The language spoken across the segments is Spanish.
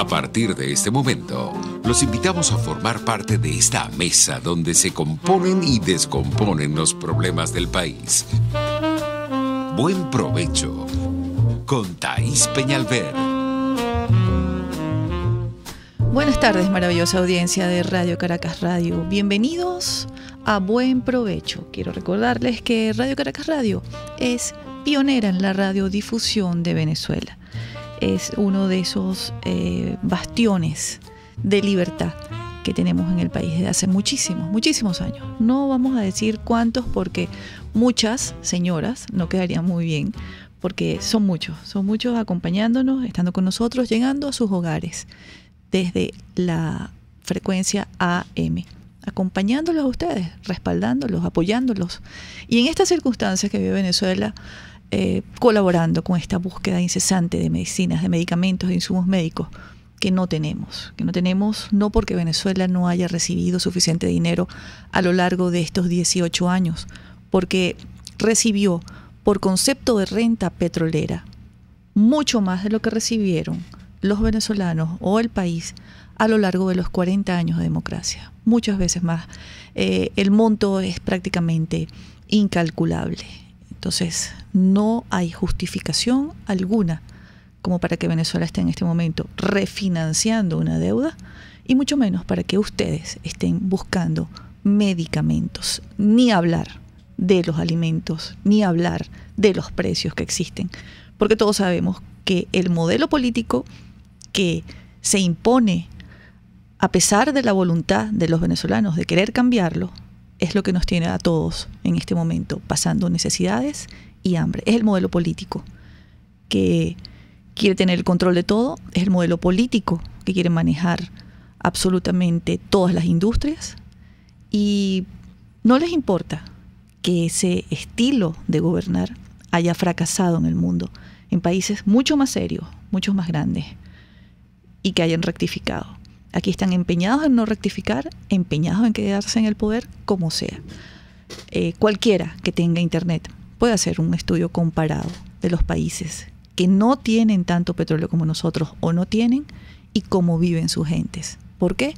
A partir de este momento, los invitamos a formar parte de esta mesa donde se componen y descomponen los problemas del país. Buen provecho con Thaís Peñalver. Buenas tardes, maravillosa audiencia de Radio Caracas Radio. Bienvenidos a Buen Provecho. Quiero recordarles que Radio Caracas Radio es pionera en la radiodifusión de Venezuela. Es uno de esos bastiones de libertad que tenemos en el país desde hace muchísimos años. No vamos a decir cuántos porque muchas señoras no quedarían muy bien, porque son muchos acompañándonos, estando con nosotros, llegando a sus hogares desde la frecuencia AM, acompañándolos a ustedes, respaldándolos, apoyándolos. Y en estas circunstancias que vive Venezuela, colaborando con esta búsqueda incesante de medicinas, de medicamentos, de insumos médicos que no tenemos no porque Venezuela no haya recibido suficiente dinero a lo largo de estos 18 años, porque recibió por concepto de renta petrolera mucho más de lo que recibieron los venezolanos o el país a lo largo de los 40 años de democracia, muchas veces más. El monto es prácticamente incalculable. Entonces, no hay justificación alguna como para que Venezuela esté en este momento refinanciando una deuda, y mucho menos para que ustedes estén buscando medicamentos, ni hablar de los alimentos, ni hablar de los precios que existen, porque todos sabemos que el modelo político que se impone, a pesar de la voluntad de los venezolanos de querer cambiarlo, es lo que nos tiene a todos en este momento pasando necesidades y hambre. Es el modelo político que quiere tener el control de todo, es el modelo político que quiere manejar absolutamente todas las industrias, y no les importa que ese estilo de gobernar haya fracasado en el mundo, en países mucho más serios, mucho más grandes, y que hayan rectificado. Aquí están empeñados en no rectificar, empeñados en quedarse en el poder como sea. Cualquiera que tenga internet puede hacer un estudio comparado de los países que no tienen tanto petróleo como nosotros o no tienen, y cómo viven sus gentes. ¿Por qué?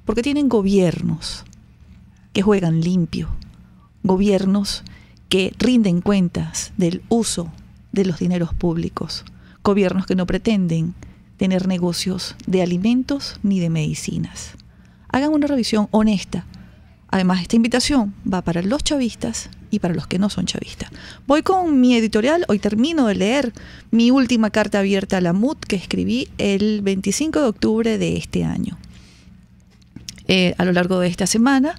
Porque tienen gobiernos que juegan limpio, gobiernos que rinden cuentas del uso de los dineros públicos, gobiernos que no pretenden tener negocios de alimentos ni de medicinas. Hagan una revisión honesta. Además, esta invitación va para los chavistas y para los que no son chavistas. Voy con mi editorial. Hoy termino de leer mi última carta abierta a la MUD que escribí el 25 de octubre de este año. A lo largo de esta semana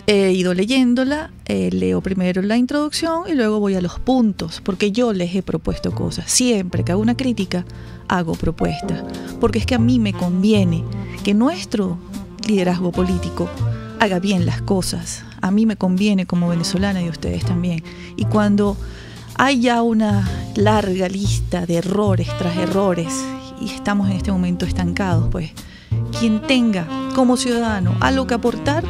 he ido leyéndola, leo primero la introducción y luego voy a los puntos, porque yo les he propuesto cosas. Siempre que hago una crítica, hago propuestas, porque es que a mí me conviene que nuestro liderazgo político haga bien las cosas. A mí me conviene como venezolana, y a ustedes también. Y cuando hay ya una larga lista de errores tras errores y estamos en este momento estancados, pues quien tenga como ciudadano algo que aportar,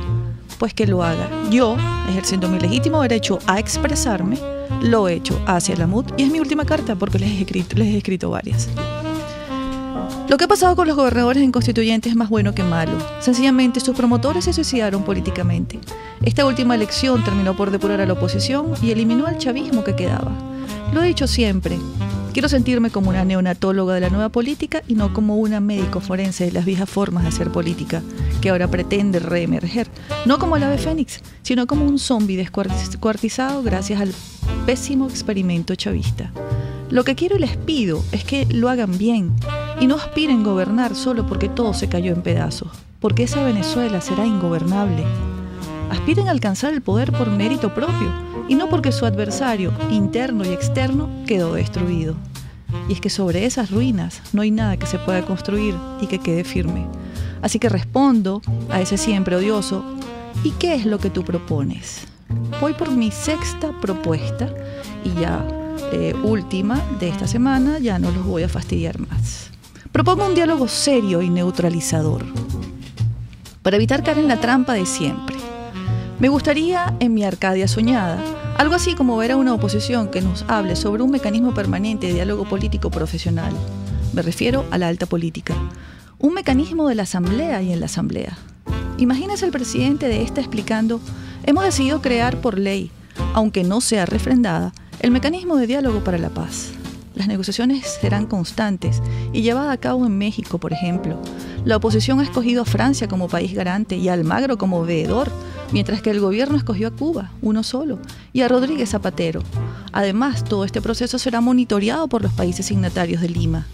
pues que lo haga. Yo, ejerciendo mi legítimo derecho a expresarme, lo he hecho hacia la MUD, y es mi última carta porque les he escrito varias. Lo que ha pasado con los gobernadores en constituyentes es más bueno que malo. Sencillamente, sus promotores se suicidaron políticamente. Esta última elección terminó por depurar a la oposición y eliminó al chavismo que quedaba. Lo he dicho siempre. Quiero sentirme como una neonatóloga de la nueva política y no como una médico forense de las viejas formas de hacer política, que ahora pretende reemerger. No como el ave fénix, sino como un zombi descuartizado gracias al pésimo experimento chavista. Lo que quiero y les pido es que lo hagan bien y no aspiren a gobernar solo porque todo se cayó en pedazos, porque esa Venezuela será ingobernable. Aspiren a alcanzar el poder por mérito propio y no porque su adversario, interno y externo, quedó destruido. Y es que sobre esas ruinas no hay nada que se pueda construir y que quede firme. Así que respondo a ese siempre odioso: ¿y qué es lo que tú propones? Voy por mi sexta propuesta y ya última de esta semana, ya no los voy a fastidiar más. Propongo un diálogo serio y neutralizador para evitar caer en la trampa de siempre. Me gustaría, en mi Arcadia soñada, algo así como ver a una oposición que nos hable sobre un mecanismo permanente de diálogo político profesional. Me refiero a la alta política. un mecanismo de la Asamblea y en la Asamblea. Imagínese el presidente de esta explicando: hemos decidido crear por ley, aunque no sea refrendada, el mecanismo de diálogo para la paz. Las negociaciones serán constantes y llevadas a cabo en México, por ejemplo. La oposición ha escogido a Francia como país garante y a Almagro como veedor, mientras que el gobierno escogió a Cuba, uno solo, y a Rodríguez Zapatero. Además, todo este proceso será monitoreado por los países signatarios de Lima.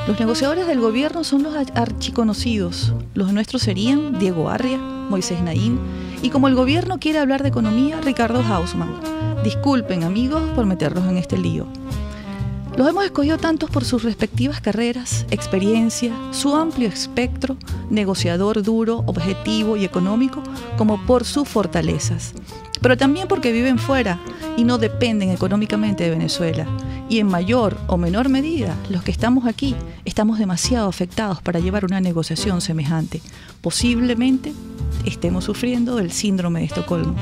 Los negociadores del gobierno son los archiconocidos. Los nuestros serían Diego Arria, Moisés Naín y, como el gobierno quiere hablar de economía, Ricardo Hausmann. Disculpen, amigos, por meterlos en este lío. Los hemos escogido tantos por sus respectivas carreras, experiencia, su amplio espectro, negociador duro, objetivo y económico, como por sus fortalezas. Pero también porque viven fuera y no dependen económicamente de Venezuela. Y en mayor o menor medida, los que estamos aquí estamos demasiado afectados para llevar una negociación semejante. Posiblemente estemos sufriendo del síndrome de Estocolmo.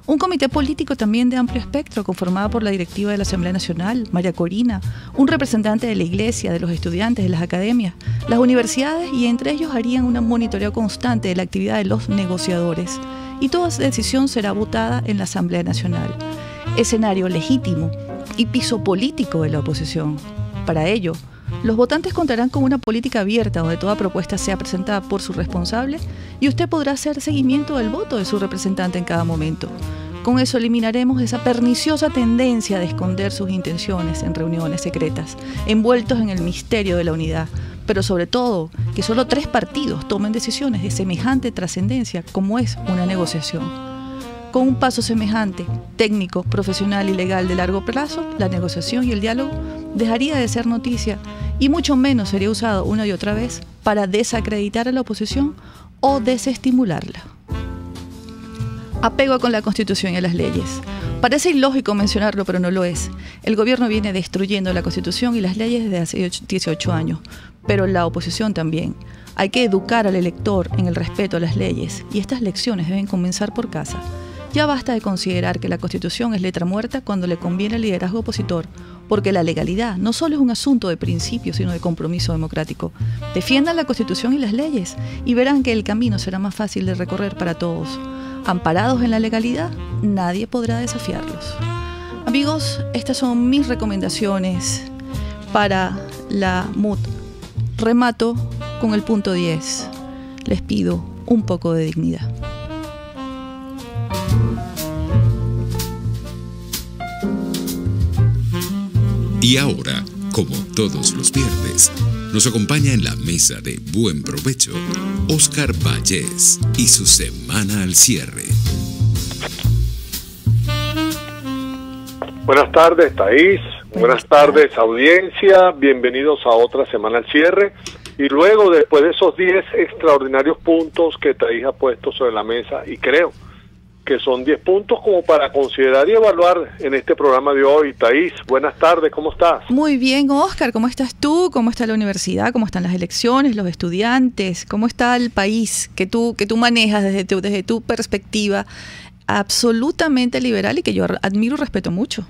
Un comité político también de amplio espectro, conformado por la directiva de la Asamblea Nacional, María Corina, un representante de la Iglesia, de los estudiantes, de las academias, las universidades, y entre ellos harían un monitoreo constante de la actividad de los negociadores. Y toda decisión será votada en la Asamblea Nacional. Escenario legítimo y piso político de la oposición. Para ello, los votantes contarán con una política abierta donde toda propuesta sea presentada por su responsable y usted podrá hacer seguimiento del voto de su representante en cada momento. Con eso eliminaremos esa perniciosa tendencia de esconder sus intenciones en reuniones secretas, envueltos en el misterio de la unidad, pero sobre todo que solo 3 partidos tomen decisiones de semejante trascendencia como es una negociación. Con un paso semejante, técnico, profesional y legal de largo plazo, la negociación y el diálogo dejaría de ser noticia y mucho menos sería usado una y otra vez para desacreditar a la oposición o desestimularla. Apego con la Constitución y a las leyes. Parece ilógico mencionarlo, pero no lo es. El gobierno viene destruyendo la Constitución y las leyes desde hace 18 años, pero la oposición también. Hay que educar al elector en el respeto a las leyes y estas lecciones deben comenzar por casa. Ya basta de considerar que la Constitución es letra muerta cuando le conviene al liderazgo opositor, porque la legalidad no solo es un asunto de principio, sino de compromiso democrático. Defiendan la Constitución y las leyes y verán que el camino será más fácil de recorrer para todos. Amparados en la legalidad, nadie podrá desafiarlos. Amigos, estas son mis recomendaciones para la MUT. Remato con el punto 10. Les pido un poco de dignidad. Y ahora, como todos los viernes, nos acompaña en la mesa de Buen Provecho Óscar Vallés y su semana al cierre. Buenas tardes, Thaís. Buenas tardes, audiencia. Bienvenidos a otra semana al cierre. Y luego, después de esos 10 extraordinarios puntos que Thaís ha puesto sobre la mesa, y creo que son 10 puntos como para considerar y evaluar en este programa de hoy. Thaís, buenas tardes, ¿cómo estás? Muy bien, Óscar, ¿cómo estás tú? ¿Cómo está la universidad? ¿Cómo están las elecciones, los estudiantes? ¿Cómo está el país que tú manejas desde tu perspectiva absolutamente liberal y que yo admiro y respeto mucho?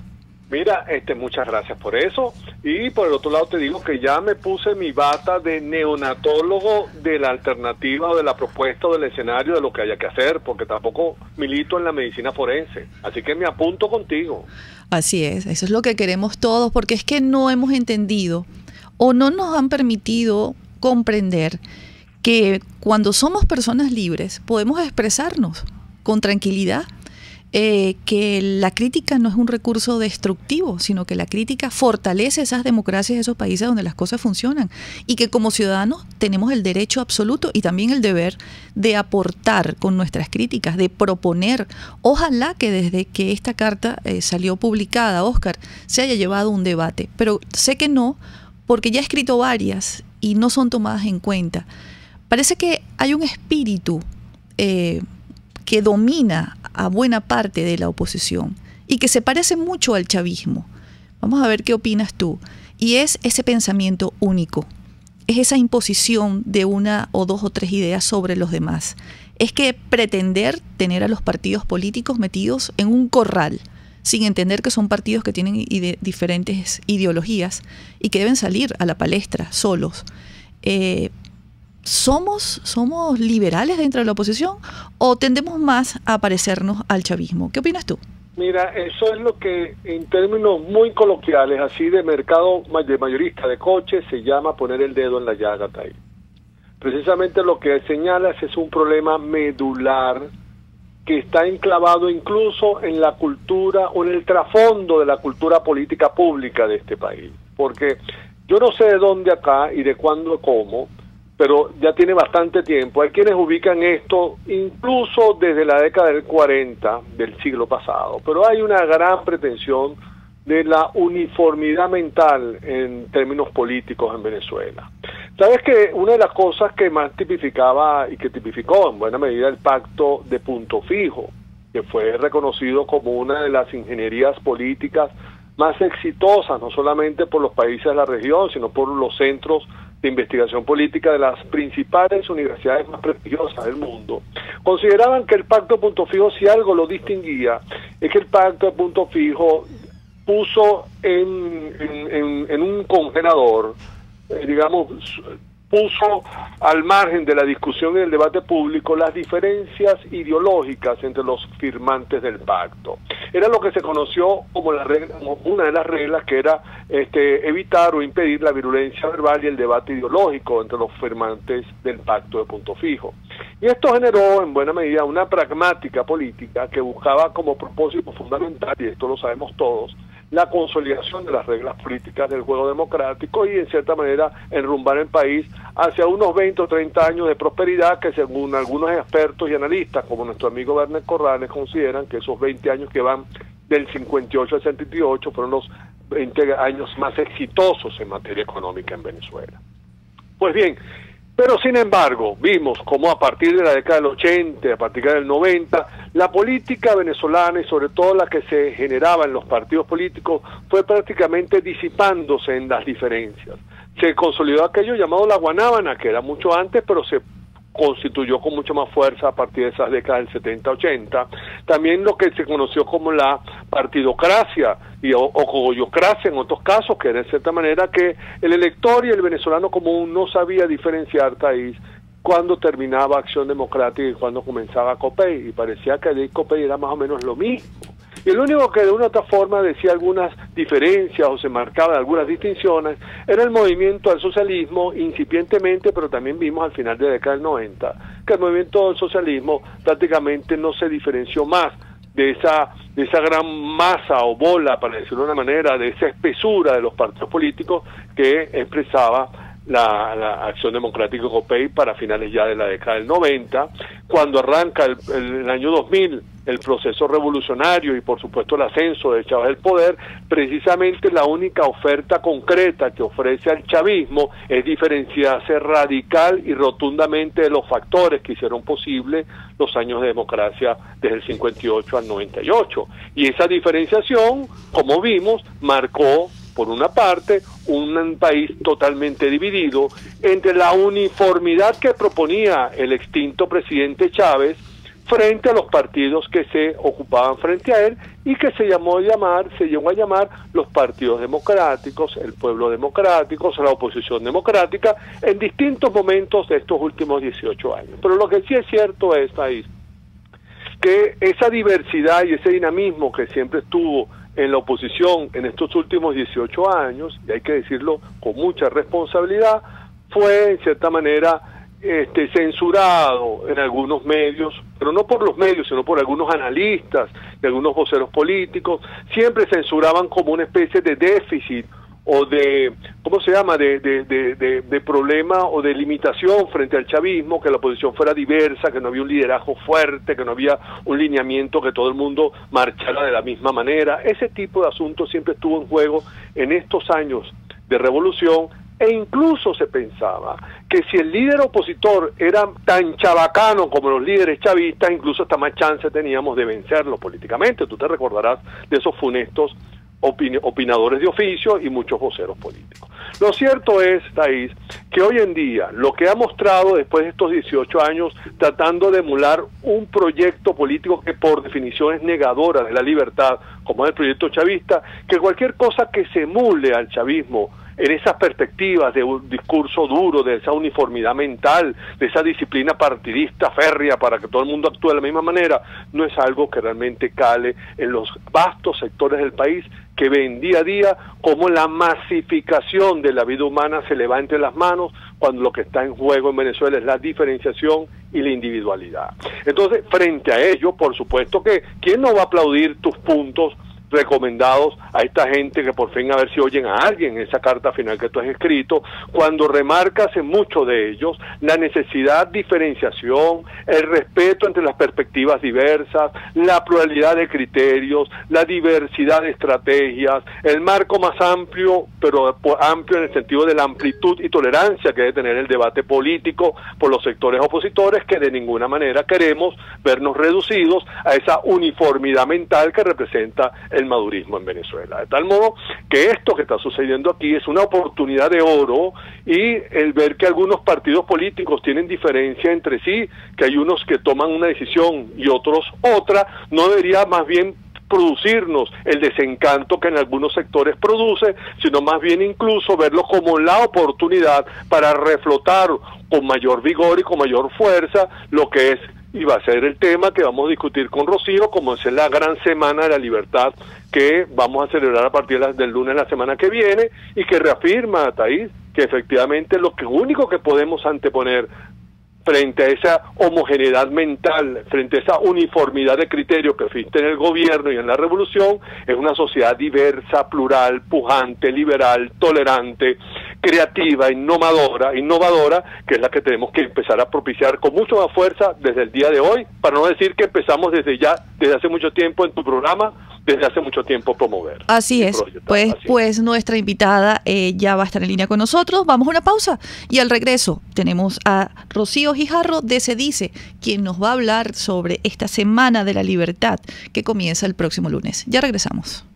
Mira, muchas gracias por eso. Y por el otro lado te digo que ya me puse mi bata de neonatólogo de la alternativa o de la propuesta o del escenario de lo que haya que hacer, porque tampoco milito en la medicina forense. Así que me apunto contigo. Así es, eso es lo que queremos todos, porque es que no hemos entendido o no nos han permitido comprender que cuando somos personas libres podemos expresarnos con tranquilidad. Que la crítica no es un recurso destructivo, sino que la crítica fortalece esas democracias, esos países donde las cosas funcionan, y que como ciudadanos tenemos el derecho absoluto y también el deber de aportar con nuestras críticas, de proponer. Ojalá que desde que esta carta salió publicada, Óscar, se haya llevado un debate, pero sé que no, porque ya he escrito varias y no son tomadas en cuenta. Parece que hay un espíritu que domina a buena parte de la oposición y que se parece mucho al chavismo. Vamos a ver qué opinas tú. Y es ese pensamiento único, es esa imposición de una o dos o tres ideas sobre los demás. Es que pretender tener a los partidos políticos metidos en un corral, sin entender que son partidos que tienen diferentes ideologías y que deben salir a la palestra solos. ¿Somos liberales dentro de la oposición o tendemos más a parecernos al chavismo? ¿Qué opinas tú? Mira, eso es lo que en términos muy coloquiales, así de mercado de mayorista de coches, se llama poner el dedo en la llaga, Tay. Precisamente lo que señalas es un problema medular que está enclavado incluso en la cultura o en el trasfondo de la cultura política pública de este país. Porque yo no sé de dónde acá y de cuándo cómo, pero ya tiene bastante tiempo. Hay quienes ubican esto incluso desde la década del 40 del siglo pasado, pero hay una gran pretensión de la uniformidad mental en términos políticos en Venezuela. Sabes que una de las cosas que más tipificaba y que tipificó en buena medida el pacto de punto fijo, que fue reconocido como una de las ingenierías políticas más exitosas, no solamente por los países de la región, sino por los centros de investigación política de las principales universidades más prestigiosas del mundo, consideraban que el pacto de punto fijo, si algo lo distinguía, es que el pacto de punto fijo puso en un congelador, digamos, puso al margen de la discusión y del debate público las diferencias ideológicas entre los firmantes del pacto. Era lo que se conoció como una de las reglas, que era evitar o impedir la virulencia verbal y el debate ideológico entre los firmantes del pacto de punto fijo. Y esto generó en buena medida una pragmática política que buscaba como propósito fundamental, y esto lo sabemos todos, la consolidación de las reglas políticas del juego democrático y en cierta manera enrumbar el país hacia unos 20 o 30 años de prosperidad que, según algunos expertos y analistas como nuestro amigo Werner Corrales, consideran que esos 20 años que van del 58 al 78 fueron los 20 años más exitosos en materia económica en Venezuela. Pues bien, pero sin embargo, vimos cómo a partir de la década del 80, a partir del 90, la política venezolana y sobre todo la que se generaba en los partidos políticos fue prácticamente disipándose en las diferencias. Se consolidó aquello llamado la guanábana, que era mucho antes, pero se constituyó con mucha más fuerza a partir de esas décadas del 70-80. También lo que se conoció como la partidocracia o cogollocracia en otros casos, que era en cierta manera que el elector y el venezolano común no sabía diferenciar, Thaís, cuándo terminaba Acción Democrática y cuándo comenzaba COPEI, y parecía que el COPEI era más o menos lo mismo. Y el único que de una u otra forma decía algunas diferencias o se marcaba algunas distinciones era el movimiento al socialismo, incipientemente, pero también vimos al final de la década del 90 que el movimiento al socialismo prácticamente no se diferenció más de esa gran masa o bola, para decirlo de una manera, de esa espesura de los partidos políticos que expresaba la Acción Democrática COPEI para finales ya de la década del 90, cuando arranca el año 2000 el proceso revolucionario y por supuesto el ascenso de Chávez al poder. Precisamente la única oferta concreta que ofrece al chavismo es diferenciarse radical y rotundamente de los factores que hicieron posible los años de democracia desde el 58 al 98, y esa diferenciación, como vimos, marcó por una parte un país totalmente dividido entre la uniformidad que proponía el extinto presidente Chávez frente a los partidos que se ocupaban frente a él y que se llegó a llamar los partidos democráticos, el pueblo democrático, la oposición democrática, en distintos momentos de estos últimos 18 años. Pero lo que sí es cierto es, Thaís, que esa diversidad y ese dinamismo que siempre estuvo en la oposición en estos últimos 18 años, y hay que decirlo con mucha responsabilidad, fue en cierta manera censurado en algunos medios, pero no por los medios, sino por algunos analistas y algunos voceros políticos. Siempre censuraban como una especie de déficit o de, ¿cómo se llama?, de problema o de limitación frente al chavismo, que la oposición fuera diversa, que no había un liderazgo fuerte, que no había un lineamiento, que todo el mundo marchara de la misma manera. Ese tipo de asuntos siempre estuvo en juego en estos años de revolución, e incluso se pensaba que si el líder opositor era tan chabacano como los líderes chavistas, incluso hasta más chance teníamos de vencerlo políticamente. Tú te recordarás de esos funestos opinadores de oficio y muchos voceros políticos. Lo cierto es, Thaís, que hoy en día lo que ha mostrado después de estos 18 años tratando de emular un proyecto político que por definición es negadora de la libertad, como es el proyecto chavista, que cualquier cosa que se emule al chavismo en esas perspectivas de un discurso duro, de esa uniformidad mental, de esa disciplina partidista férrea para que todo el mundo actúe de la misma manera, no es algo que realmente cale en los vastos sectores del país que ven día a día cómo la masificación de la vida humana se le va entre las manos cuando lo que está en juego en Venezuela es la diferenciación y la individualidad. Entonces, frente a ello, por supuesto que ¿quién no va a aplaudir tus puntos recomendados a esta gente que por fin a ver si oyen a alguien en esa carta final que tú has escrito, cuando remarcas en muchos de ellos la necesidad de diferenciación, el respeto entre las perspectivas diversas, la pluralidad de criterios, la diversidad de estrategias, el marco más amplio, pero amplio en el sentido de la amplitud y tolerancia que debe tener el debate político por los sectores opositores, que de ninguna manera queremos vernos reducidos a esa uniformidad mental que representa el madurismo en Venezuela, de tal modo que esto que está sucediendo aquí es una oportunidad de oro, y el ver que algunos partidos políticos tienen diferencia entre sí, que hay unos que toman una decisión y otros otra, no debería más bien producirnos el desencanto que en algunos sectores produce, sino más bien incluso verlo como la oportunidad para reflotar con mayor vigor y con mayor fuerza lo que es y va a ser el tema que vamos a discutir con Rocío, como es la gran semana de la libertad que vamos a celebrar a partir del lunes de la semana que viene, y que reafirma, Thaís, que efectivamente lo único que podemos anteponer frente a esa homogeneidad mental, frente a esa uniformidad de criterios que existe en el gobierno y en la revolución, es una sociedad diversa, plural, pujante, liberal, tolerante, creativa, innovadora, que es la que tenemos que empezar a propiciar con mucho más fuerza desde el día de hoy, para no decir que empezamos desde hace mucho tiempo en tu programa, desde hace mucho tiempo promover. Así es, pues nuestra invitada ya va a estar en línea con nosotros. Vamos a una pausa y al regreso tenemos a Rocío Guijarro de Se Dice, quien nos va a hablar sobre esta Semana de la Libertad que comienza el próximo lunes. Ya regresamos.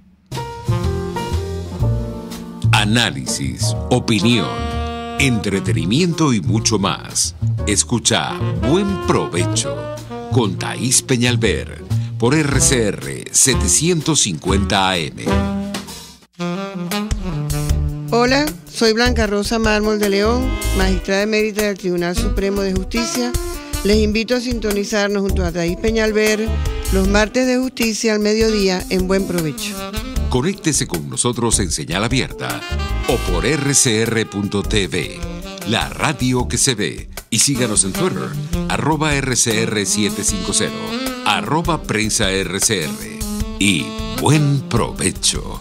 Análisis, opinión, entretenimiento y mucho más. Escucha Buen Provecho con Thaís Peñalver por RCR 750 AM. Hola, soy Blanca Rosa Mármol de León, magistrada emérita del Tribunal Supremo de Justicia. Les invito a sintonizarnos junto a Thaís Peñalver los martes de justicia al mediodía en Buen Provecho. Conéctese con nosotros en señal abierta o por rcr.tv, la radio que se ve, y síganos en Twitter, @rcr750, @prensaRCR, y Buen Provecho.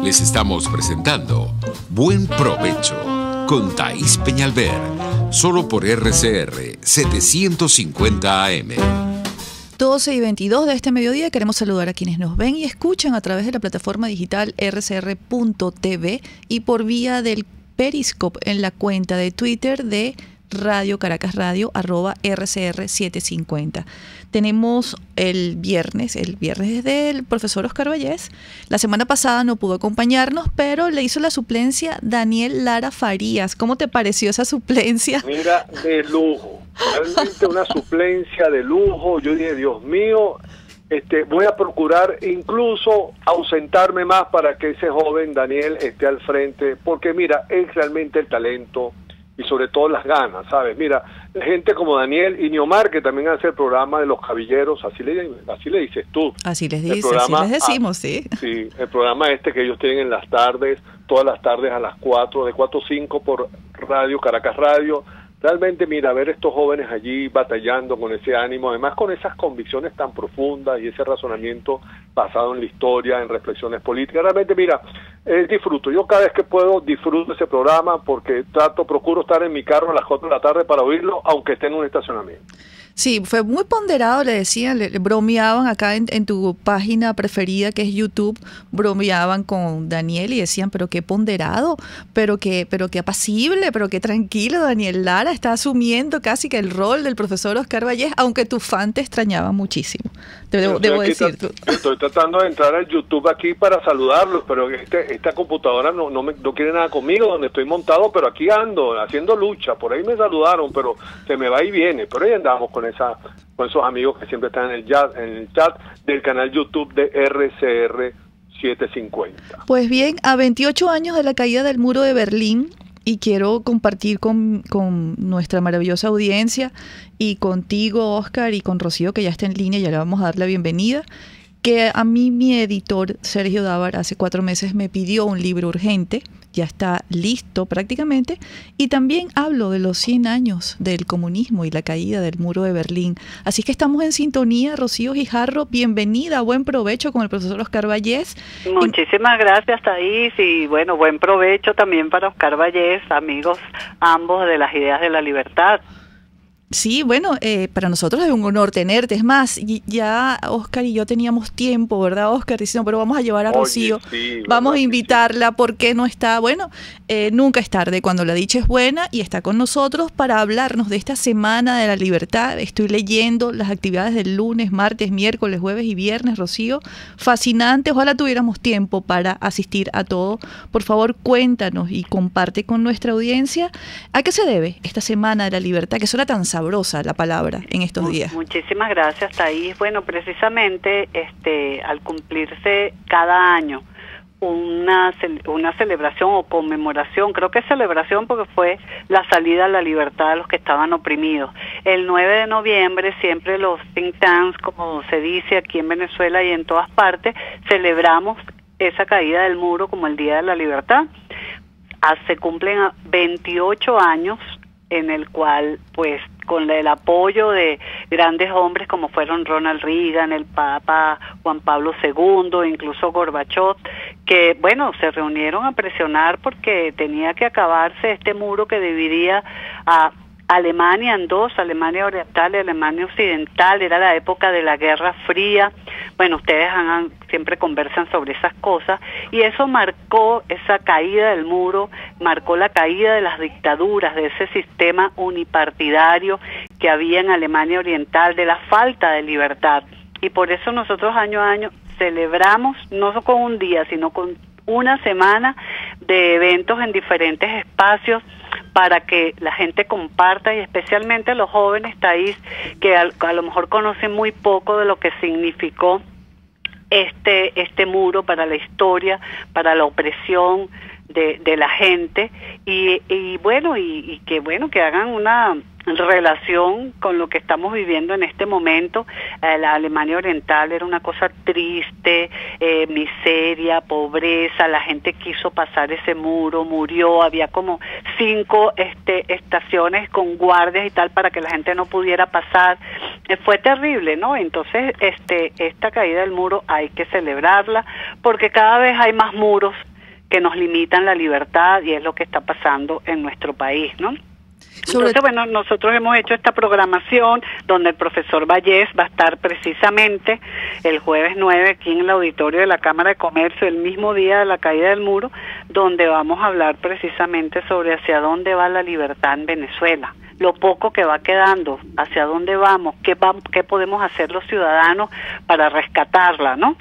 Les estamos presentando Buen Provecho con Thaís Peñalver, solo por RCR 750 AM. 12:22 de este mediodía. Queremos saludar a quienes nos ven y escuchan a través de la plataforma digital rcr.tv y por vía del Periscope en la cuenta de Twitter de Radio Caracas Radio, @RCR750. Tenemos el viernes del profesor Oscar Vallés. La semana pasada no pudo acompañarnos, pero le hizo la suplencia Daniel Lara Farías. ¿Cómo te pareció esa suplencia? Mira, de lujo, realmente una suplencia de lujo. Yo dije, Dios mío, voy a procurar incluso ausentarme más para que ese joven Daniel esté al frente, porque mira, es realmente el talento y sobre todo las ganas, ¿sabes? Mira, gente como Daniel y Niomar, que también hace el programa de los cabilleros, así le dices tú. Así les dices, así les decimos, sí. Sí, el programa que ellos tienen en las tardes, todas las tardes a las 4, de 4 a 5 por Radio Caracas Radio. Realmente, mira, ver estos jóvenes allí batallando con ese ánimo, además con esas convicciones tan profundas y ese razonamiento basado en la historia, en reflexiones políticas, realmente, mira, disfruto. Yo cada vez que puedo disfruto ese programa porque procuro estar en mi carro a las 4 de la tarde para oírlo, aunque esté en un estacionamiento. Sí, fue muy ponderado, le decían, le bromeaban acá en tu página preferida que es YouTube, bromeaban con Daniel y decían, pero qué ponderado, pero qué apacible, pero qué tranquilo, Daniel Lara está asumiendo casi que el rol del profesor Oscar Vallés, aunque tu fan te extrañaba muchísimo, debo decir. Estoy tratando de entrar al YouTube aquí para saludarlos, pero esta computadora no quiere nada conmigo, donde estoy montado, pero aquí ando, haciendo lucha, por ahí me saludaron, pero se me va y viene, pero ahí andamos con esos amigos que siempre están en el chat del canal YouTube de RCR 750. Pues bien, a 28 años de la caída del muro de Berlín, y quiero compartir con nuestra maravillosa audiencia y contigo, Oscar, y con Rocío, que ya está en línea, ya le vamos a dar la bienvenida, que a mí mi editor, Sergio Dávar, hace 4 meses me pidió un libro urgente, ya está listo prácticamente, y también hablo de los 100 años del comunismo y la caída del muro de Berlín. Así que estamos en sintonía. Rocío Guijarro, bienvenida, buen provecho con el profesor Oscar Vallés. Muchísimas gracias, Thaís, y bueno, buen provecho también para Oscar Vallés, amigos ambos de las ideas de la libertad. Sí, bueno, para nosotros es un honor tenerte. Es más, ya Oscar y yo teníamos tiempo, ¿verdad, Oscar? Diciendo, pero vamos a llevar a Rocío, sí, vamos a invitarla, porque no está, bueno, nunca es tarde cuando la dicha es buena, y está con nosotros para hablarnos de esta Semana de la Libertad. Estoy leyendo las actividades del lunes, martes, miércoles, jueves y viernes, Rocío. Fascinante, ojalá tuviéramos tiempo para asistir a todo. Por favor, cuéntanos y comparte con nuestra audiencia a qué se debe esta Semana de la Libertad, que suena tan sabrosa la palabra en estos días. Muchísimas gracias, Thaís. Bueno, precisamente al cumplirse cada año una celebración o conmemoración, creo que es celebración porque fue la salida a la libertad de los que estaban oprimidos. El 9 de noviembre siempre los think tanks, como se dice aquí en Venezuela y en todas partes, celebramos esa caída del muro como el Día de la Libertad. Se cumplen 28 años en el cual, pues, con el apoyo de grandes hombres como fueron Ronald Reagan, el Papa Juan Pablo II, incluso Gorbachov, que, bueno, se reunieron a presionar porque tenía que acabarse este muro que dividía a Alemania en dos, Alemania Oriental y Alemania Occidental. Era la época de la Guerra Fría. Bueno, ustedes siempre conversan sobre esas cosas, y eso marcó, esa caída del muro, marcó la caída de las dictaduras, de ese sistema unipartidario que había en Alemania Oriental, de la falta de libertad. Y por eso nosotros año a año celebramos, no solo con un día, sino con una semana de eventos en diferentes espacios para que la gente comparta, y especialmente los jóvenes, Thaís, que a lo mejor conocen muy poco de lo que significó este muro para la historia, para la opresión de la gente, y bueno, y que hagan una relación con lo que estamos viviendo en este momento. La Alemania Oriental era una cosa triste, miseria, pobreza, la gente quiso pasar ese muro, murió, había como 5 estaciones con guardias y tal para que la gente no pudiera pasar. Fue terrible, ¿no? Entonces, esta caída del muro hay que celebrarla, porque cada vez hay más muros que nos limitan la libertad, y es lo que está pasando en nuestro país, ¿no? Entonces, bueno, nosotros hemos hecho esta programación donde el profesor Vallés va a estar precisamente el jueves 9 aquí en el auditorio de la Cámara de Comercio, el mismo día de la caída del muro, donde vamos a hablar precisamente sobre hacia dónde va la libertad en Venezuela, lo poco que va quedando, hacia dónde vamos, qué podemos hacer los ciudadanos para rescatarla, ¿no?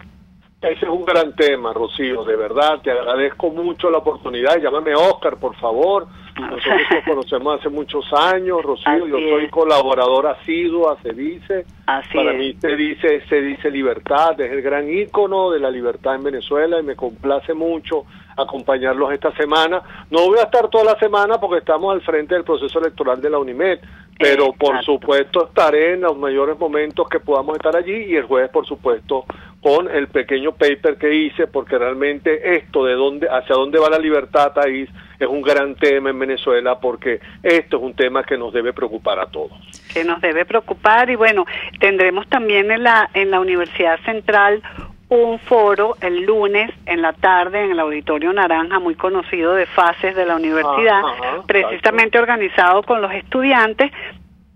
Ese es un gran tema, Rocío, de verdad, te agradezco mucho la oportunidad. Llámame Oscar, por favor. Nosotros nos conocemos hace muchos años, Rocío. Yo soy colaborador asiduo, se dice. Para mí se dice libertad, es el gran ícono de la libertad en Venezuela, y me complace mucho acompañarlos esta semana. No voy a estar toda la semana porque estamos al frente del proceso electoral de la UNIMED, pero por supuesto estaré en los mayores momentos que podamos estar allí, y el jueves, por supuesto, con el pequeño paper que hice, porque realmente esto de hacia dónde va la libertad, Thaís, es un gran tema en Venezuela, porque esto es un tema que nos debe preocupar a todos. Que nos debe preocupar, y bueno, tendremos también en la Universidad Central un foro el lunes en la tarde en el Auditorio Naranja, muy conocido de Fases de la universidad, precisamente organizado con los estudiantes,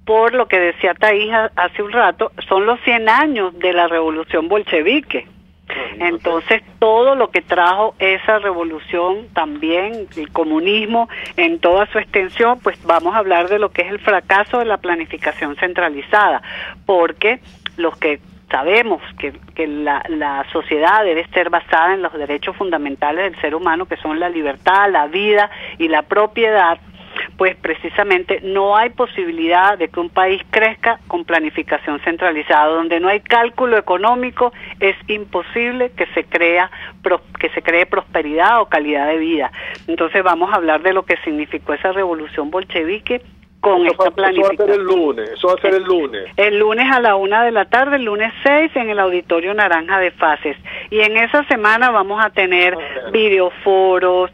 por lo que decía Thaís hace un rato, son los 100 años de la revolución bolchevique. Entonces, todo lo que trajo esa revolución, también el comunismo en toda su extensión, pues vamos a hablar de lo que es el fracaso de la planificación centralizada, porque los que sabemos que la sociedad debe ser basada en los derechos fundamentales del ser humano, que son la libertad, la vida y la propiedad, pues precisamente no hay posibilidad de que un país crezca con planificación centralizada. Donde no hay cálculo económico, es imposible que se cree prosperidad o calidad de vida. Entonces vamos a hablar de lo que significó esa revolución bolchevique con esta planificación. Eso va a ser el lunes. El lunes a la 1 de la tarde, el lunes 6, en el Auditorio Naranja de Fases. Y en esa semana vamos a tener videoforos,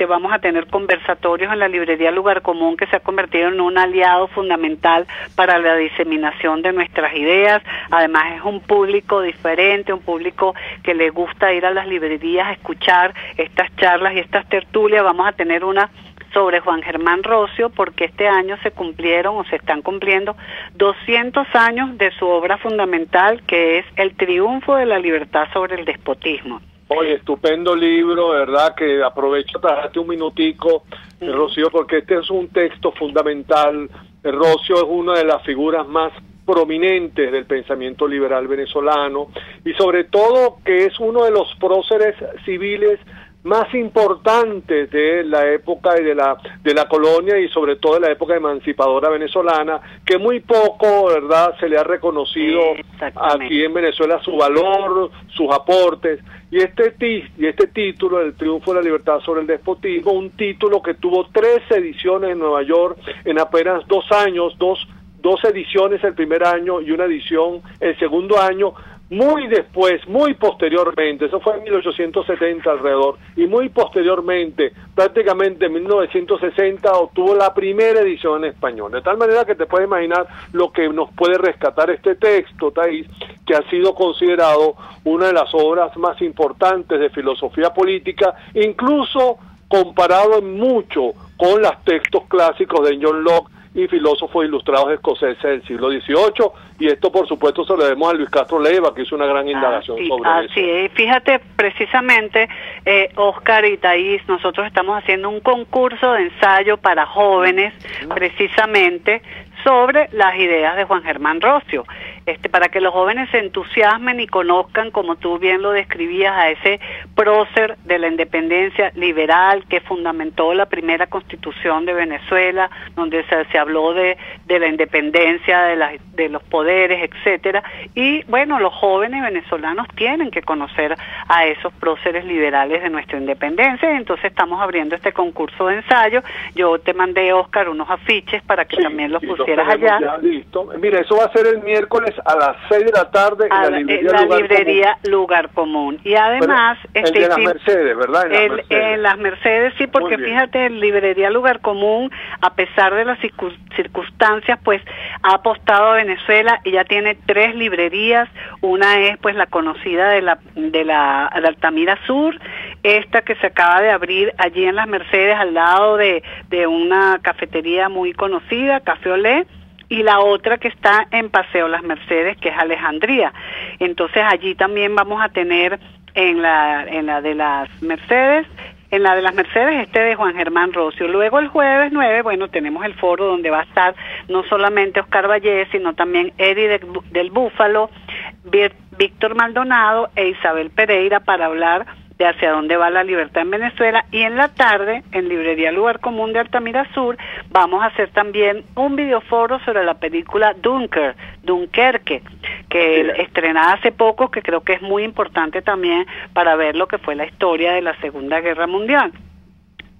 vamos a tener conversatorios en la librería Lugar Común, que se ha convertido en un aliado fundamental para la diseminación de nuestras ideas. Además es un público diferente, un público que le gusta ir a las librerías a escuchar estas charlas y estas tertulias. Vamos a tener una sobre Juan Germán Rocio, porque este año se están cumpliendo 200 años de su obra fundamental, que es El triunfo de la libertad sobre el despotismo. Oye, estupendo libro, ¿verdad? Que aprovecho, trajiste un minutico, Rocío, porque este es un texto fundamental. Rocio es una de las figuras más prominentes del pensamiento liberal venezolano, y sobre todo que es uno de los próceres civiles más importantes de la época y de la colonia, y sobre todo de la época emancipadora venezolana, que muy poco, ¿verdad?, se le ha reconocido aquí en Venezuela su valor, sus aportes. Y este título, El triunfo de la libertad sobre el despotismo, un título que tuvo 3 ediciones en Nueva York en apenas 2 años, dos ediciones el primer año y una edición el segundo año. Muy después, muy posteriormente, eso fue en 1870 alrededor, y muy posteriormente, prácticamente en 1960, obtuvo la primera edición en español. De tal manera que te puedes imaginar lo que nos puede rescatar este texto, Thais, que ha sido considerado una de las obras más importantes de filosofía política, incluso comparado en mucho con los textos clásicos de John Locke y filósofos ilustrados escoceses del siglo XVIII, y esto por supuesto se lo debemos a Luis Castro Leiva, que hizo una gran indagación sobre eso. Así es. Fíjate, precisamente, Oscar y Thais, nosotros estamos haciendo un concurso de ensayo para jóvenes, precisamente, sobre las ideas de Juan Germán Rocio, para que los jóvenes se entusiasmen y conozcan, como tú bien lo describías, a ese prócer de la independencia liberal que fundamentó la primera constitución de Venezuela, donde se habló de la independencia de los poderes, etcétera. Y bueno, los jóvenes venezolanos tienen que conocer a esos próceres liberales de nuestra independencia, y entonces estamos abriendo este concurso de ensayo. Yo te mandé, Oscar, unos afiches para que también los pusieras allá. Ya, listo. Mira, eso va a ser el miércoles a las 6 de la tarde en la librería Lugar Común. Y además... el de las Mercedes, ¿verdad? En las Mercedes, sí, porque fíjate, en librería Lugar Común, a pesar de las circunstancias, pues ha apostado a Venezuela y ya tiene 3 librerías. Una es pues la conocida de Altamira Sur, esta que se acaba de abrir allí en las Mercedes, al lado de una cafetería muy conocida, Café Olé, y la otra que está en Paseo Las Mercedes, que es Alejandría. Entonces allí también vamos a tener en la de las Mercedes, de Juan Germán Rocio. Luego el jueves 9, bueno, tenemos el foro donde va a estar no solamente Oscar Vallés, sino también Eddie del Búfalo, Víctor Maldonado e Isabel Pereira, para hablar de hacia dónde va la libertad en Venezuela. Y en la tarde, en librería Lugar Común de Altamira Sur, vamos a hacer también un videoforo sobre la película Dunkerque, que estrenada hace poco, que creo que es muy importante también para ver lo que fue la historia de la Segunda Guerra Mundial.